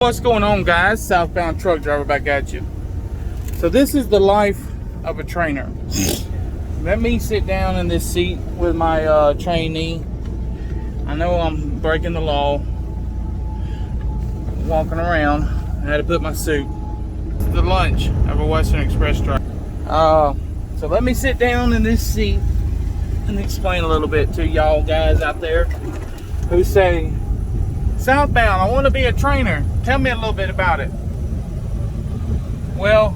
What's going on, guys? Southbound truck driver back at you. So this is the life of a trainer. Let me sit down in this seat with my trainee. I know I'm breaking the law, walking around. I had to put my suit. This is the lunch of a Western Express driver. So let me sit down in this seat and explain a little bit to y'all guys out there who say, Southbound, I want to be a trainer. Tell me a little bit about it. Well,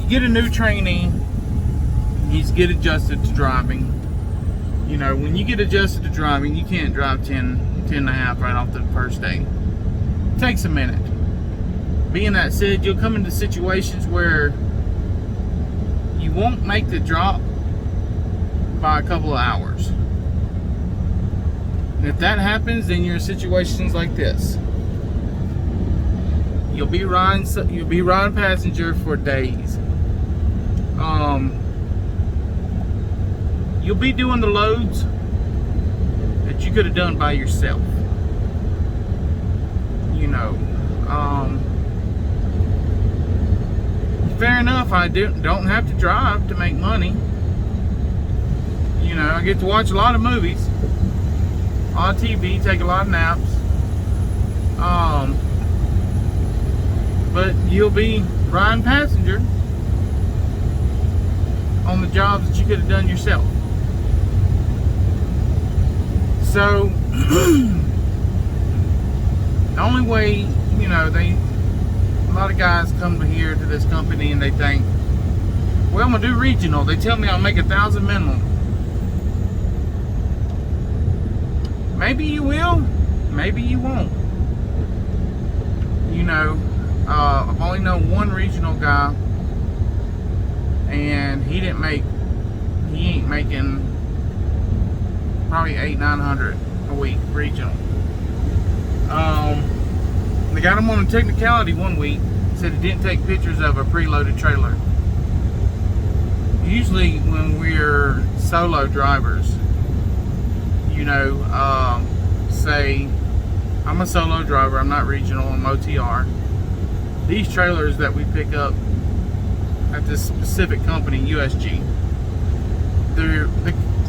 you get a new trainee, he's get adjusted to driving. You know, when you get adjusted to driving, you can't drive 10 and a half right off the first day. It takes a minute. Being that said, you'll come into situations where you won't make the drop by a couple of hours. And if that happens, then you're in situations like this. You'll be riding passenger for days. You'll be doing the loads that you could have done by yourself. You know, fair enough. I don't have to drive to make money. You know, I get to watch a lot of movies on TV, take a lot of naps. But you'll be riding passenger on the jobs that you could have done yourself. So the only way, you know, a lot of guys come here to this company and they think, well, I'm gonna do regional. They tell me I'll make 1,000 minimum. Maybe you will, maybe you won't. You know, I've only known one regional guy, and he ain't making probably 800-900 a week regional. They got him on a technicality one week, said he didn't take pictures of a preloaded trailer. Usually when we're solo drivers, you know, say I'm a solo driver, I'm not regional, I'm OTR. These trailers that we pick up at this specific company, USG, the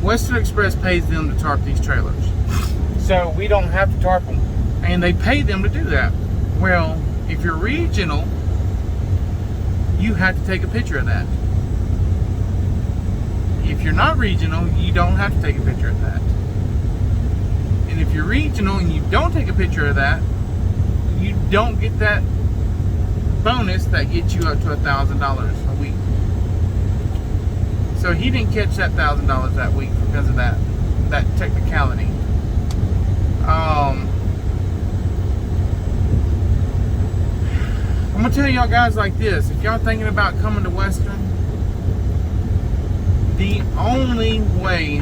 Western Express pays them to tarp these trailers. So we don't have to tarp them, and they pay them to do that. Well, if you're regional, you have to take a picture of that. If you're not regional, you don't have to take a picture of that. And if you're regional and you don't take a picture of that, you don't get that bonus that gets you up to $1,000 a week. So he didn't catch that $1,000 that week because of that technicality. I'm gonna tell y'all guys like this: if y'all thinking about coming to Western, the only way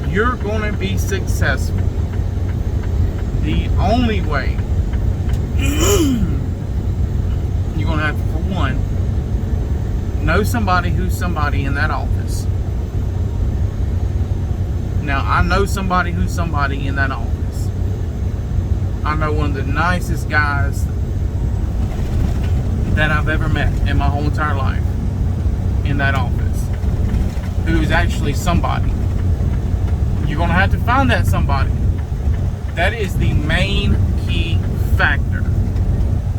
you're gonna be successful, the only way you're gonna have to, for one, know somebody who's somebody in that office. Now, I know somebody who's somebody in that office. I know one of the nicest guys that I've ever met in my whole entire life in that office, who's actually somebody. You're gonna have to find that somebody. That is the main key factor.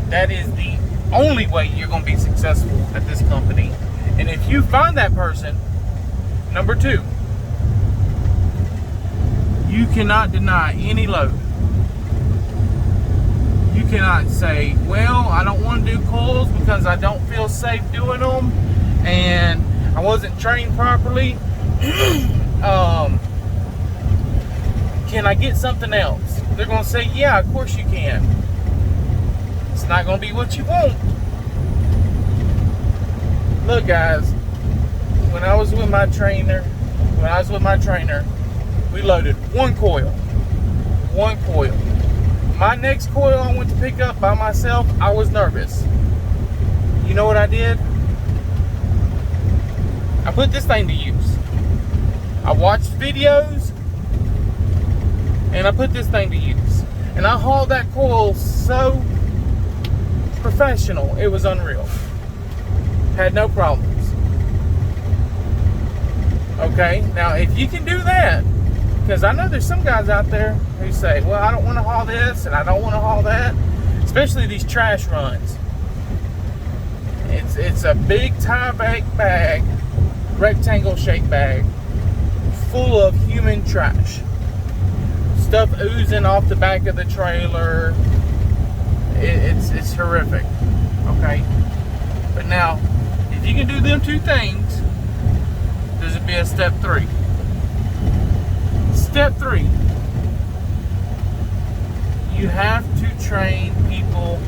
That is the only way you're going to be successful at this company. And if you find that person, number two, you cannot deny any load. You cannot say, well, I don't want to do coils because I don't feel safe doing them and I wasn't trained properly. Can I get something else? They're going to say, yeah, of course you can. It's not going to be what you want. Look, guys, when I was with my trainer, we loaded one coil. My next coil I went to pick up by myself, I was nervous. You know what I did? I put this thing to use. I watched videos, and I put this thing to use. And I hauled that coil so professional. It was unreal. Had no problems. Okay, now if you can do that, because I know there's some guys out there who say, well, I don't want to haul this and I don't want to haul that, especially these trash runs. It's a big tie bag, rectangle shaped bag, full of human trash. Stuff oozing off the back of the trailer. It's horrific. Okay, but now if you can do them two things, this would be a step 3. Step 3. You have to train people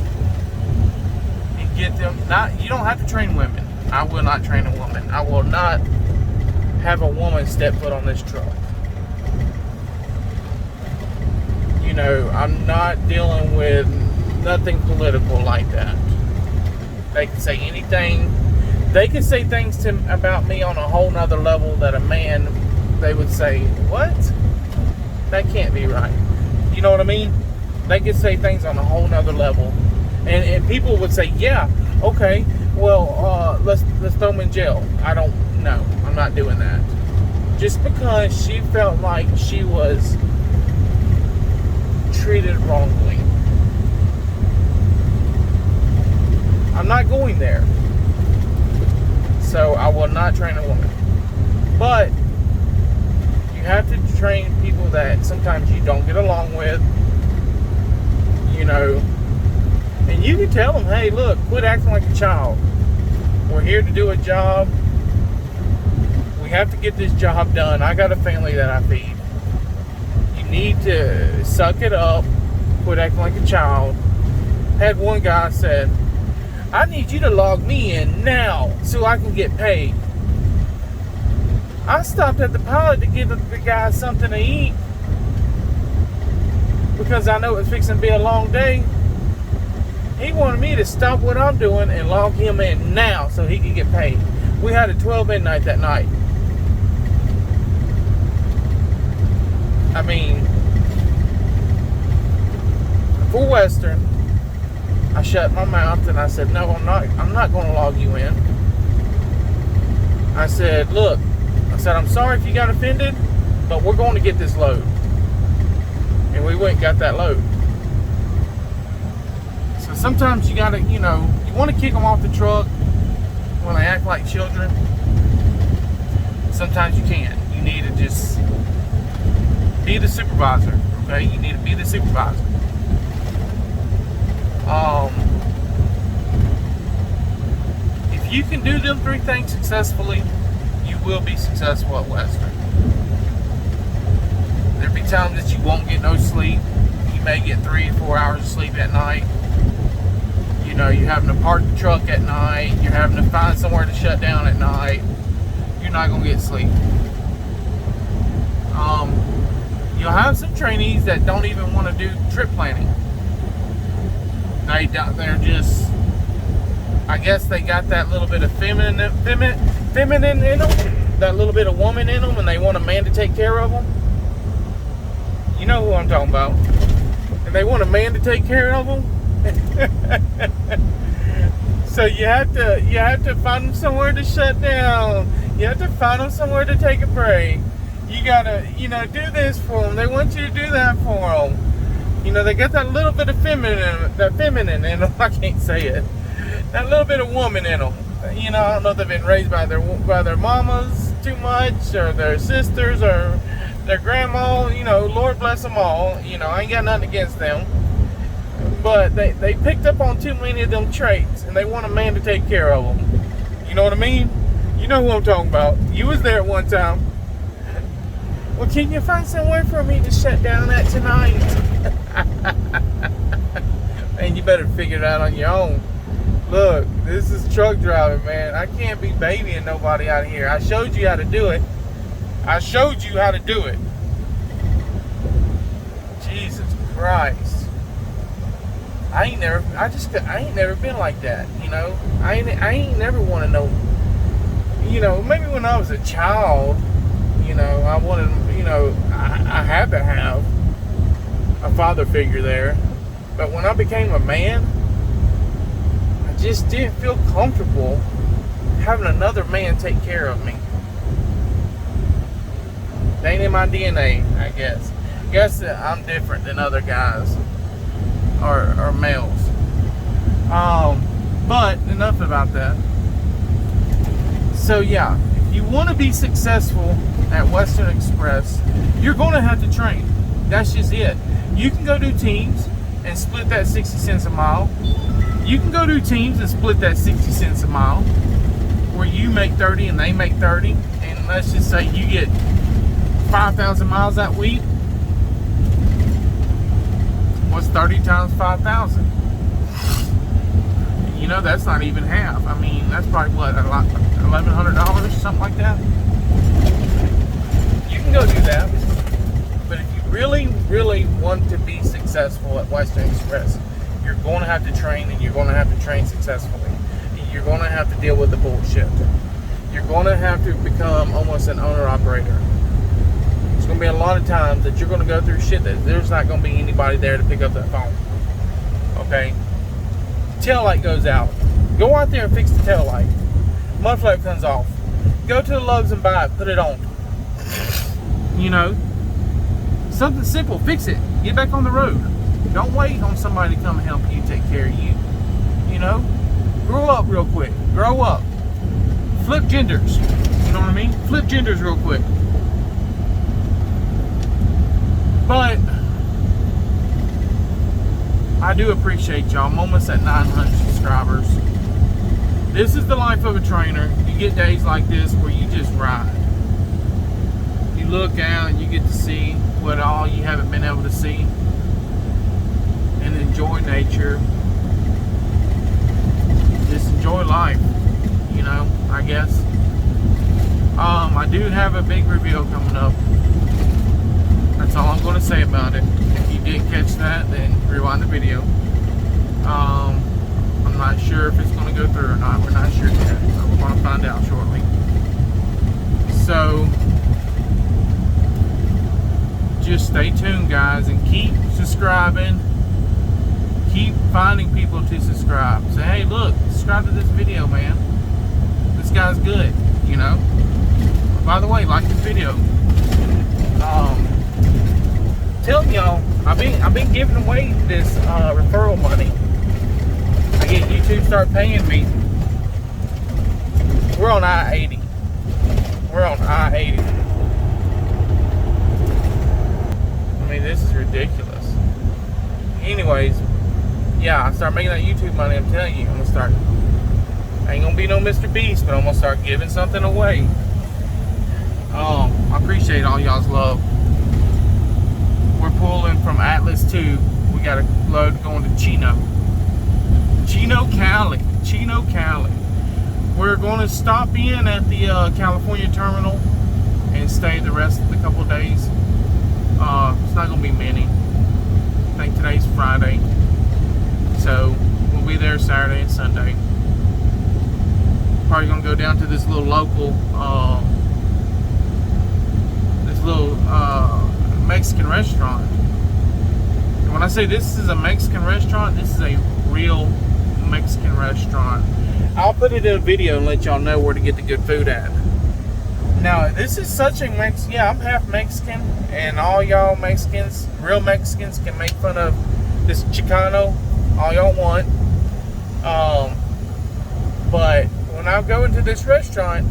and get them. You don't have to train women. I will not train a woman. I will not have a woman step foot on this truck. You know, I'm not dealing with nothing political like that. They can say anything. They can say things about me on a whole nother level that a man, they would say, what? That can't be right. You know what I mean? They could say things on a whole nother level. And people would say, yeah, okay, well, let's throw them in jail. I don't know. I'm not doing that. Just because she felt like she was treated wrongly. I'm not going there. So I will not train a woman. But you have to train people that sometimes you don't get along with. You know. And you can tell them, hey, look, quit acting like a child. We're here to do a job. We have to get this job done. I got a family that I feed. You need to suck it up. Quit acting like a child. Had one guy said, I need you to log me in now so I can get paid. I stopped at the pilot to give the guy something to eat because I know it was fixing to be a long day. He wanted me to stop what I'm doing and log him in now so he could get paid. We had a 12 midnight that night. I mean, for Western, I shut my mouth and I said, no, I'm not going to log you in. I said, look, I'm sorry if you got offended, but we're going to get this load. And we went and got that load. So sometimes you got to, you want to kick them off the truck when they act like children. Sometimes you can't. You need to just be the supervisor, okay? You need to be the supervisor. If you can do them 3 things successfully, you will be successful at Western. There'll be times that you won't get no sleep. You may get 3 or 4 hours of sleep at night. You're having to park the truck at night. You're having to find somewhere to shut down at night. You're not going to get sleep. You'll have some trainees that don't even want to do trip planning. They're just, I guess they got that little bit of feminine in them, that little bit of woman in them, and they want a man to take care of them. You know who I'm talking about. And they want a man to take care of them. So you have to find them somewhere to shut down. You have to find them somewhere to take a break. You gotta, do this for them. They want you to do that for them. They got that little bit of feminine in them. I can't say it. That little bit of woman in them. I don't know if they've been raised by their mamas too much, or their sisters, or their grandma. Lord bless them all. I ain't got nothing against them. But they picked up on too many of them traits, and they want a man to take care of them. You know what I mean? You know who I'm talking about. You was there at one time. Well, can you find somewhere for me to shut down at tonight? Man, you better figure it out on your own. Look, this is truck driving, man. I can't be babying nobody out here. I showed you how to do it. Jesus Christ. I ain't never been like that, I ain't never want to know, maybe when I was a child, I wanted, I had to have a father figure there. But when I became a man, just didn't feel comfortable having another man take care of me. They ain't in my DNA, I guess. I guess that I'm different than other guys or males. But enough about that. So yeah, if you want to be successful at Western Express, you're going to have to train. That's just it. You can go do teams and split that 60 cents a mile. You can go do teams and split that 60 cents a mile, where you make 30 and they make 30, and let's just say you get 5,000 miles that week. What's 30 times 5,000? You know, that's not even half. I mean, that's probably what, $1,100, something like that. You can go do that. But if you really, really want to be successful at Western Express, you're going to have to train, and you're going to have to train successfully. You're going to have to deal with the bullshit. You're going to have to become almost an owner-operator. There's going to be a lot of times that you're going to go through shit that there's not going to be anybody there to pick up that phone. Okay? Tail light goes out. Go out there and fix the tail light. Mud flap comes off. Go to the Lowe's and buy it. Put it on. You know? Something simple. Fix it. Get back on the road. Don't wait on somebody to come help you take care of you. You know? Grow up real quick. Grow up. Flip genders. You know what I mean? Flip genders real quick. But I do appreciate y'all. I'm almost at 900 subscribers. This is the life of a trainer. You get days like this where you just ride. You look out and you get to see what all you haven't been able to see, and enjoy nature. Just enjoy life, you know, I guess. I do have a big reveal coming up. That's all I'm going to say about it. If you didn't catch that, then rewind the video. I'm not sure if it's going to go through or not. We're not sure yet, but we're going to find out shortly. So just stay tuned, guys, and keep subscribing. Keep finding people to subscribe. Say, hey, look, subscribe to this video, man. This guy's good, you know. By the way, like this video. Telling y'all, I've been giving away this referral money. I get YouTube start paying me. We're on I-80. We're on I-80. I mean, this is ridiculous. Anyways, yeah, I start making that YouTube money. I'm telling you, I'm gonna start. I ain't gonna be no Mr. Beast, but I'm gonna start giving something away. I appreciate all y'all's love. We're pulling from Atlas 2. We got a load going to Chino, Cali. We're going to stop in at the California terminal and stay the rest of the couple of days. It's not going to be many. I think today's Friday, so we'll be there Saturday and Sunday. Probably going to go down to this little local, Mexican restaurant. And when I say this is a Mexican restaurant, this is a real Mexican restaurant. I'll put it in a video and let y'all know where to get the good food at. Now, this is such a yeah, I'm half Mexican, and all y'all Mexicans, real Mexicans, can make fun of this Chicano all y'all want. But when I go into this restaurant,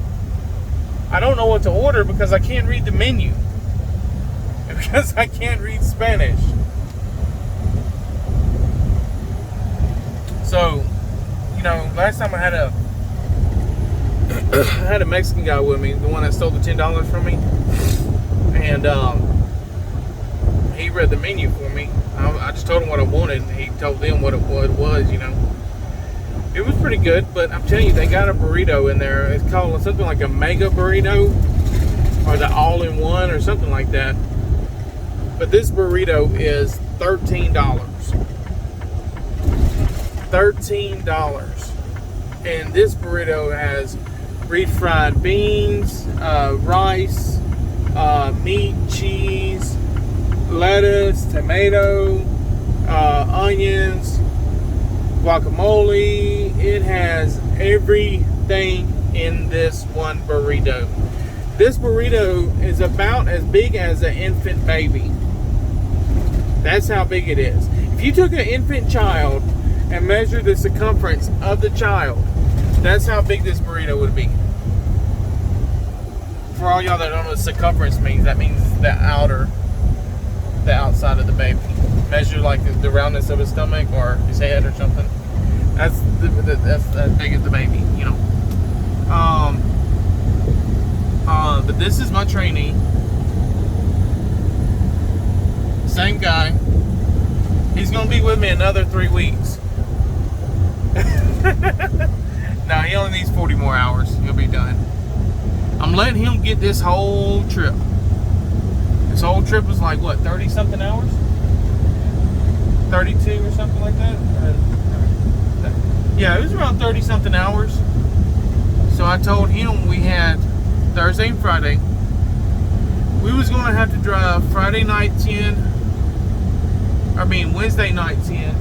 I don't know what to order because I can't read the menu. Because I can't read Spanish. So, you know, last time I had a Mexican guy with me, the one that stole the $10 from me, and he read the menu for me. I just told him what I wanted, and he told them what it was, you know. It was pretty good, but I'm telling you, they got a burrito in there. It's called something like a mega burrito, or the all-in-one, or something like that. But this burrito is $13. $13. And this burrito has refried beans, rice, meat, cheese, lettuce, tomato, onions, guacamole. It has everything in this one burrito. This burrito is about as big as an infant baby. That's how big it is. If you took an infant child and measured the circumference of the child, that's how big this burrito would be. For all y'all that don't know what circumference means, that means the outside of the baby. Measure like the roundness of his stomach or his head or something. That's as big as the baby, you know. But this is my trainee. Same guy. He's gonna be with me another 3 weeks. No, he only needs 40 more hours. He'll be done. I'm letting him get this whole trip. This whole trip was like what, 30 something hours? 32 or something like that? Yeah, it was around 30 something hours. So I told him we had Thursday and Friday. We was gonna have to drive Friday night 10. Wednesday night 10.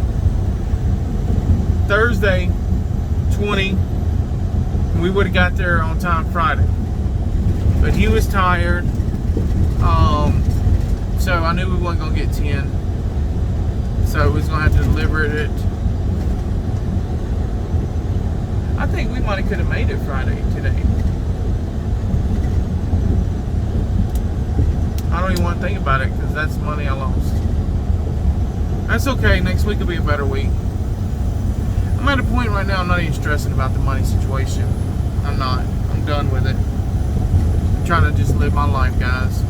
Thursday 20. We would have got there on time Friday. But he was tired. So I knew we wasn't gonna get 10. So we was gonna have to deliver it. I think we might have could have made it Friday today. I don't even want to think about it because that's money I lost. That's okay. Next week will be a better week. I'm at a point right now I'm not even stressing about the money situation. I'm not. I'm done with it. I'm trying to just live my life, guys.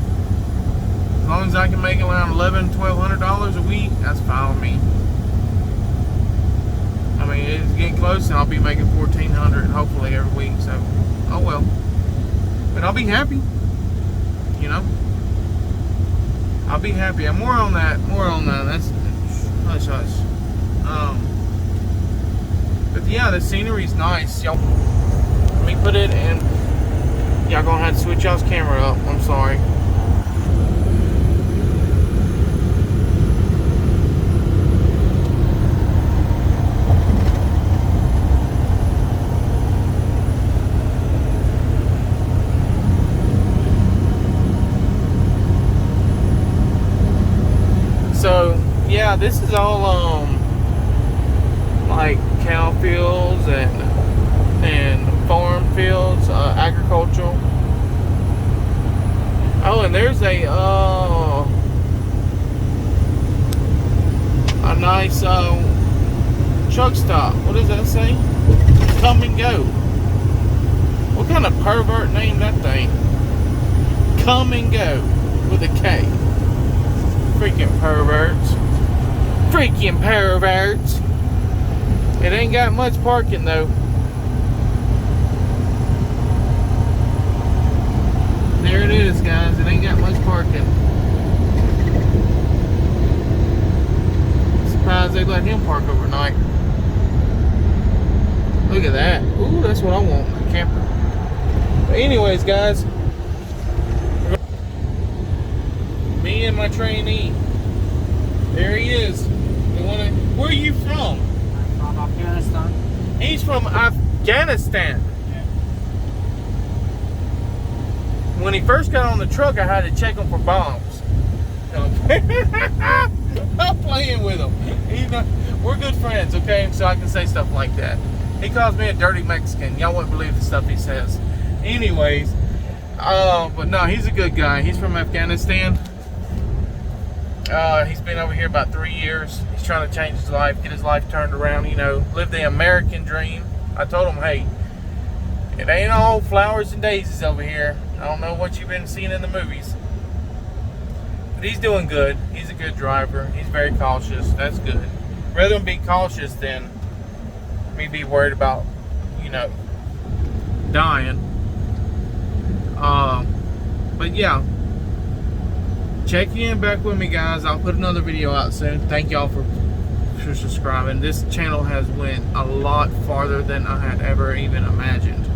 As long as I can make around $1,100-$1,200 a week, that's fine with me. I mean, it's getting close and I'll be making $1,400 hopefully every week, so oh well. But I'll be happy. You know? I'll be happy. And more on that. That's hush hush. But yeah, the scenery's nice. Y'all, let me put it in. Y'all gonna have to switch y'all's camera up. I'm sorry. So yeah, this is all like cow fields and farm fields, agricultural. Oh, and there's a nice truck stop. What does that say? Come and go. What kind of pervert named that thing? Come and go with a K. Freaking perverts. Freaking perverts. It ain't got much parking though. There it is, guys. It ain't got much parking. Surprised they let him park overnight. Look at that. Ooh, that's what I want, a camper. But anyways, guys, me and my trainee. There he is. Where are you from? I'm from Afghanistan. He's from Afghanistan. Yeah. When he first got on the truck, I had to check him for bombs. I'm playing with him. We're good friends, okay? So I can say stuff like that. He calls me a dirty Mexican. Y'all wouldn't believe the stuff he says. Anyways, but no, he's a good guy. He's from Afghanistan. He's been over here about 3 years. He's trying to change his life, get his life turned around, you know, live the American dream. I told him, hey, it ain't all flowers and daisies over here. I don't know what you've been seeing in the movies. But he's doing good. He's a good driver. He's very cautious. That's good. Rather than be cautious than me be worried about, you know, dying. But yeah. Check in back with me, guys. I'll put another video out soon. Thank y'all for subscribing. This channel has went a lot farther than I had ever even imagined.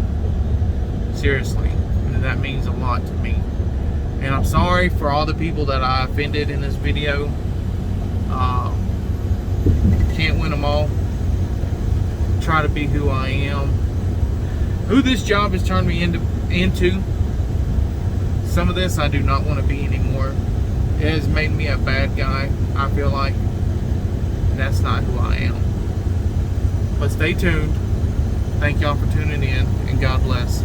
Seriously. And that means a lot to me. And I'm sorry for all the people that I offended in this video. Can't win them all. try to be who I am. Who this job has turned me into. Some of this I do not want to be anymore. It has made me a bad guy, I feel like. That's not who I am. But stay tuned. Thank y'all for tuning in, and God bless.